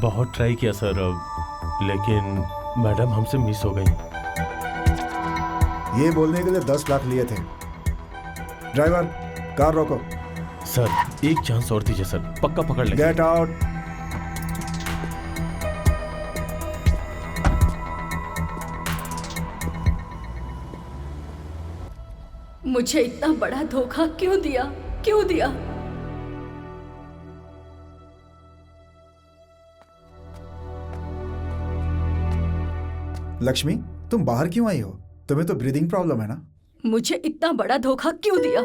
बहुत ट्राई किया सर, लेकिन मैडम हमसे मिस हो गई। ये बोलने के लिए 10 लाख लिए थे। ड्राइवर, कार रोको। सर एक चांस और दीजिए सर, पक्का पकड़ लेंगे। Get out. मुझे इतना बड़ा धोखा क्यों दिया, क्यों दिया? लक्ष्मी, तुम बाहर क्यों आई हो? तुम्हें तो ब्रीदिंग प्रॉब्लम है ना? मुझे इतना बड़ा धोखा क्यों दिया?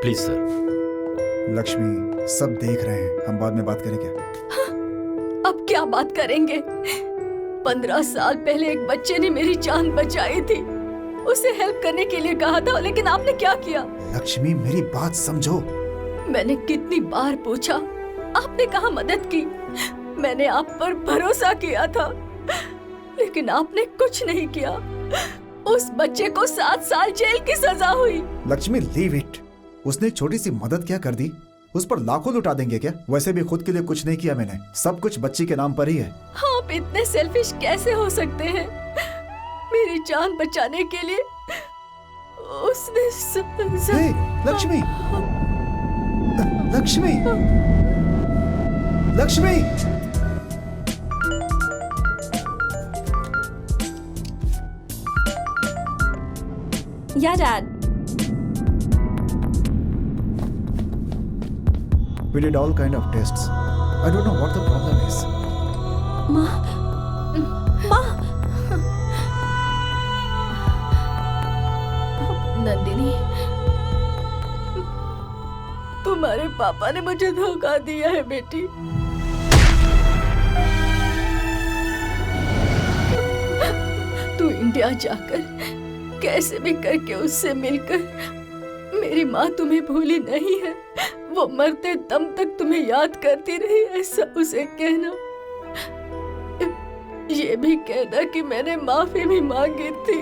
Please sir. लक्ष्मी, सब देख रहे हैं, हम बाद में बात करें क्या? अब क्या बात करेंगे? 15 साल पहले एक बच्चे ने मेरी जान बचाई थी, उसे हेल्प करने के लिए कहा था, लेकिन आपने क्या किया? लक्ष्मी, मेरी बात समझो। मैंने कितनी बार पूछा, आपने कहा मदद की। मैंने आप पर भरोसा किया था, लेकिन आपने कुछ नहीं किया। उस बच्चे को 7 साल जेल की सजा हुई। Lakshmi, leave it. उसने छोटी सी मदद क्या कर दी? उस पर लाखों लुटा देंगे क्या? वैसे भी खुद के लिए कुछ नहीं किया मैंने, सब कुछ बच्ची के नाम पर ही है। आप इतने सेल्फिश कैसे हो सकते हैं? मेरी जान बचाने के लिए उसने हे, लक्ष्मी, लक्ष्मी, लक्ष्मी। या dad, We did all kind of tests. I don't know what the problem is. माँ, नंदिनी, तुम्हारे पापा ने मुझे धोखा दिया है बेटी। तू इंडिया जाकर कैसे भी करके उससे मिलकर, मेरी माँ तुम्हें भूली नहीं है, वो मरते दम तक तुम्हें याद करती रही, ऐसा उसे कहना। ये भी कहना कि मैंने माफी भी मांगी थी।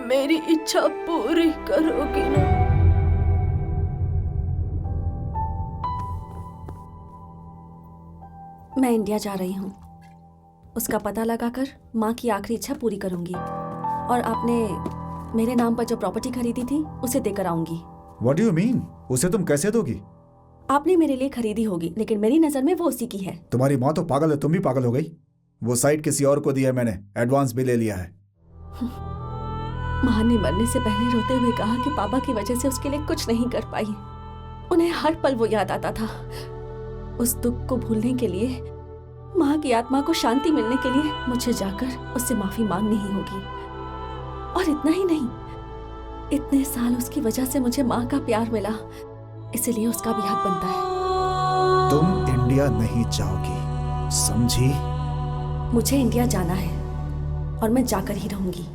मेरी इच्छा पूरी करोगी ना? मैं इंडिया जा रही हूँ। उसका पता लगाकर माँ की आखिरी इच्छा पूरी करूंगी, और आपने मेरे नाम पर जो प्रॉपर्टी खरीदी थी उसे देकर आऊंगी। What do you mean? उसे तुम कैसे दोगी? आपने मेरे लिए खरीदी होगी, लेकिन मेरी नजर में वो उसी की है। तुम्हारी माँ तो पागल है, तुम भी पागल हो गई। वो साइट किसी और को दी है मैंने, एडवांस भी ले लिया है। माँ ने मरने से पहले रोते हुए कहा कि पापा की वजह से उसके लिए कुछ नहीं कर पाई। उन्हें हर पल वो याद आता था। उस दुख को भूलने के लिए, माँ की आत्मा को शांति मिलने के लिए मुझे जाकर उससे माफी मांगनी ही होगी। और इतना ही नहीं, इतने साल उसकी वजह से मुझे माँ का प्यार मिला, इसलिए उसका भी हक बनता है। तुम इंडिया नहीं जाओगी, समझी? मुझे इंडिया जाना है और मैं जाकर ही रहूंगी।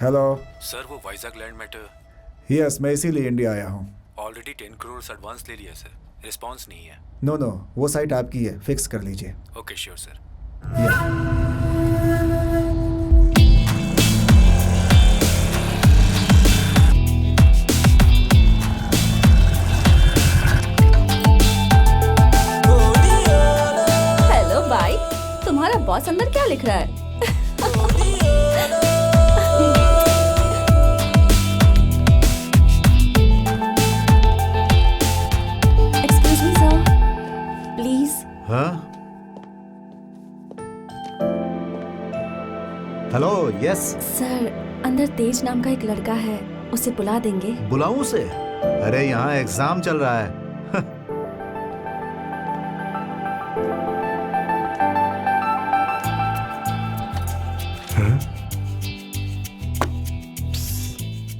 हेलो सर, वो वाइजैक लैंड मैटर। यस, मैं इसीलिए इंडिया आया हूँ। ऑलरेडी 10 करोड़ एडवांस ले लिया सर, रिस्पांस नहीं है। नो, वो साइट आपकी है, फिक्स कर लीजिए। Okay sure sir. हेलो भाई, तुम्हारा बॉस अंदर क्या लिख रहा है? Excuse me sir, please. हाँ? Hello, yes. सर, अंदर तेज नाम का एक लड़का है, उसे बुला देंगे? बुलाऊं उसे? अरे यहाँ एग्जाम चल रहा है।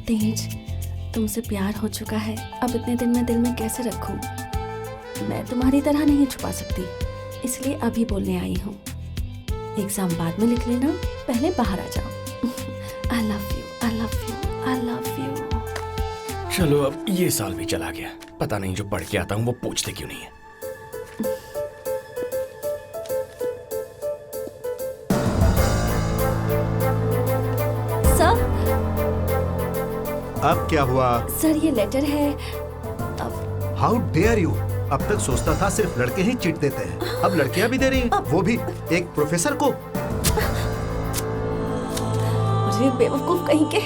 तेज, तुमसे प्यार हो चुका है, अब इतने दिन मैं दिल में कैसे रखूं? मैं तुम्हारी तरह नहीं छुपा सकती, इसलिए अभी बोलने आई हूँ। एग्जाम बाद में लिख लेना, पहले बाहर आ जाओ। I love you, I love you, I love you। चलो, अब ये साल भी चला गया, पता नहीं जो पढ़ के आता हूँ वो पूछते क्यों नहीं है। अब क्या हुआ? सर ये लेटर है। How dare you! अब तक सोचता था सिर्फ लड़के ही चिट देते हैं, अब लड़कियां भी दे रही हैं, वो भी एक प्रोफेसर को। अरे बेवकूफ कहीं के।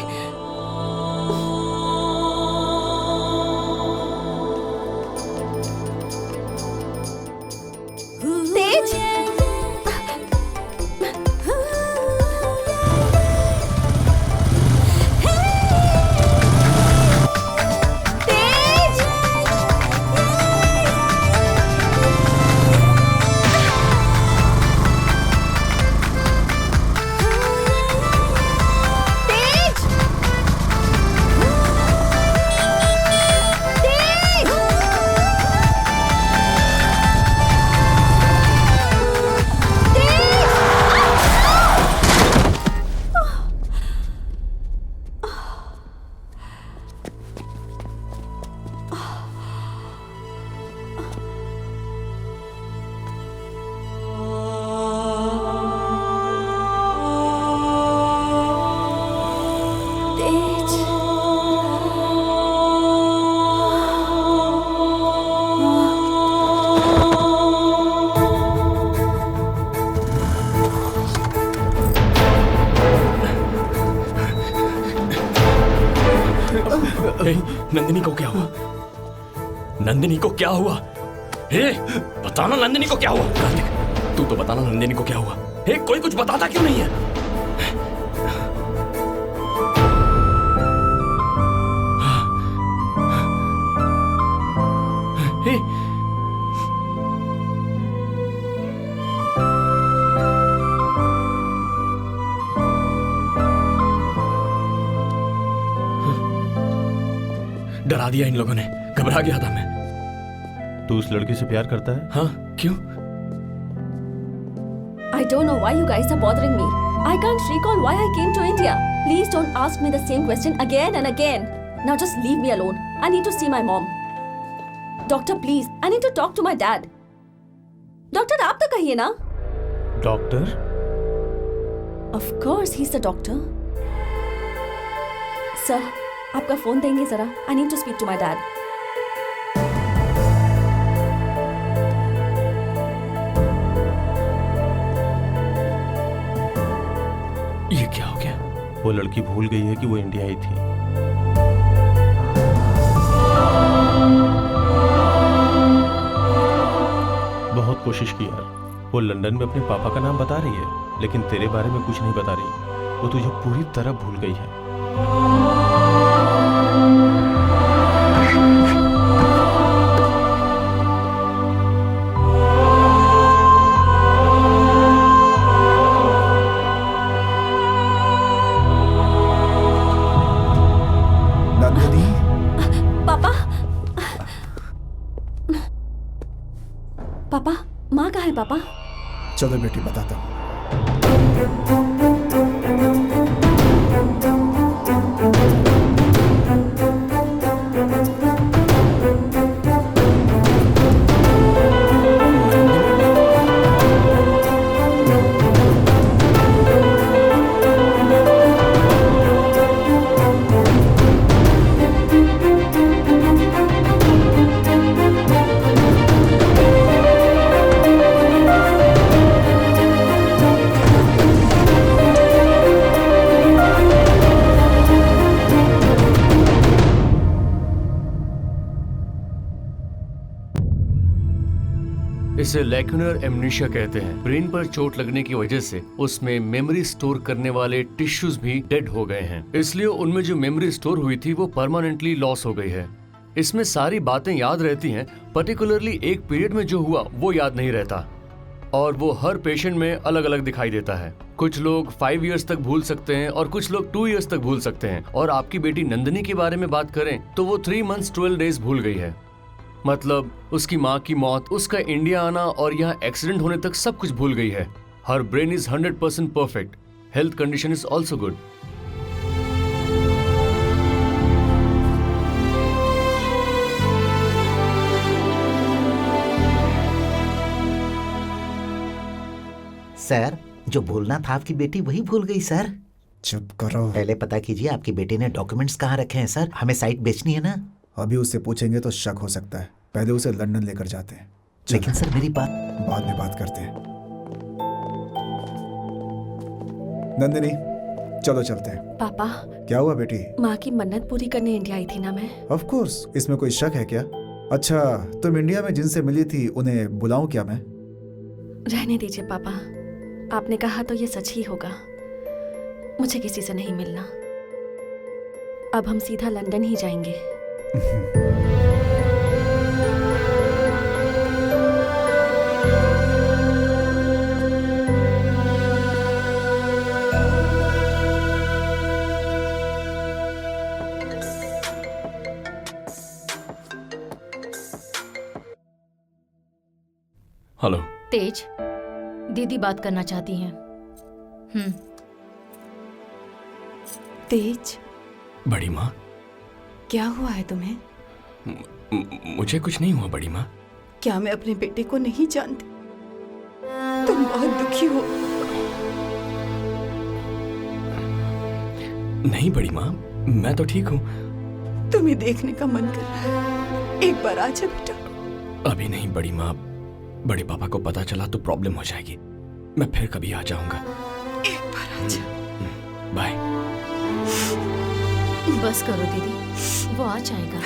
तेज! तेज! तेज! तेज! तेज! ए, नंदिनी को क्या हुआ? नंदिनी को क्या हुआ? हे, बताना नंदिनी को क्या हुआ? कार्तिक, तू तो बताना नंदिनी को क्या हुआ? हे, कोई कुछ बताता क्यों नहीं है? हे, डरा दिया इन लोगों ने, घबरा गया था मैं। तू उस लड़की से प्यार करता है? हाँ, क्यों? I don't know why you guys are bothering me. I can't recall why I came to India. Please don't ask me the same question again and again. Now just leave me alone. I need to see my mom. Doctor, please. I need to talk to my dad. Doctor, आप तो कहिए ना? Doctor? Of course, he's the doctor. Sir, आपका phone देंगे जरा? I need to speak to my dad. ये क्या हो गया? वो लड़की भूल गई है कि वो इंडिया आई थी। बहुत कोशिश की यार, वो लंदन में अपने पापा का नाम बता रही है, लेकिन तेरे बारे में कुछ नहीं बता रही। वो तुझे पूरी तरह भूल गई है। नंदिनी, पापा, पापा, माँ कहाँ है पापा? चलो बेटी बताता हूँ। इसे लैक्यूनर एमनीशिया कहते हैं। ब्रेन पर चोट लगने की वजह से उसमें मेमोरी स्टोर करने वाले टिश्यूज भी डेड हो गए हैं, इसलिए उनमें जो मेमोरी स्टोर हुई थी वो परमानेंटली लॉस हो गई है। इसमें सारी बातें याद रहती हैं, पर्टिकुलरली एक पीरियड में जो हुआ वो याद नहीं रहता, और वो हर पेशेंट में अलग अलग दिखाई देता है। कुछ लोग 5 इयर्स तक भूल सकते हैं और कुछ लोग 2 इयर्स तक भूल सकते हैं। और आपकी बेटी नंदिनी के बारे में बात करें तो वो 3 months 12 days भूल गई है। मतलब उसकी माँ की मौत, उसका इंडिया आना और यहाँ एक्सीडेंट होने तक सब कुछ भूल गई है। Her brain is 100% perfect. Health condition is also good. Sir, जो भूलना था आपकी बेटी वही भूल गई सर। चुप करो। पहले पता कीजिए आपकी बेटी ने डॉक्यूमेंट्स कहाँ रखे हैं सर, हमें साइट बेचनी है ना। अभी उससे पूछेंगे तो शक हो सकता है, पहले उसे लंदन लेकर जाते हैं। चलो, लेकिन सर मेरी बात। बाद में बात करते हैं। नंदिनी चलो चलते हैं। पापा, क्या हुआ बेटी? माँ की मन्नत पूरी करने इंडिया आई थी ना मैं। ऑफ कोर्स, इसमें कोई शक है क्या? अच्छा, तुम इंडिया में जिनसे मिली थी उन्हें बुलाऊं क्या मैं? रहने दीजिए पापा, आपने कहा तो ये सच ही होगा। मुझे किसी से नहीं मिलना। अब हम सीधा लंदन ही जाएंगे। हेलो। तेज, दीदी बात करना चाहती हैं। तेज, बड़ी माँ, क्या हुआ है तुम्हें? मुझे कुछ नहीं हुआ बड़ी माँ। क्या मैं अपने बेटे को नहीं जानती? तुम बहुत दुखी हो। नहीं बड़ी माँ, मैं तो ठीक हूँ। तुम्हें देखने का मन कर रहा है, एक बार आ जा बेटा। अभी नहीं बड़ी माँ, बड़े पापा को पता चला तो प्रॉब्लम हो जाएगी। मैं फिर कभी आ जाऊंगा। एक बार आ जा। बाय। बस करो दीदी, वो आ जाएगा।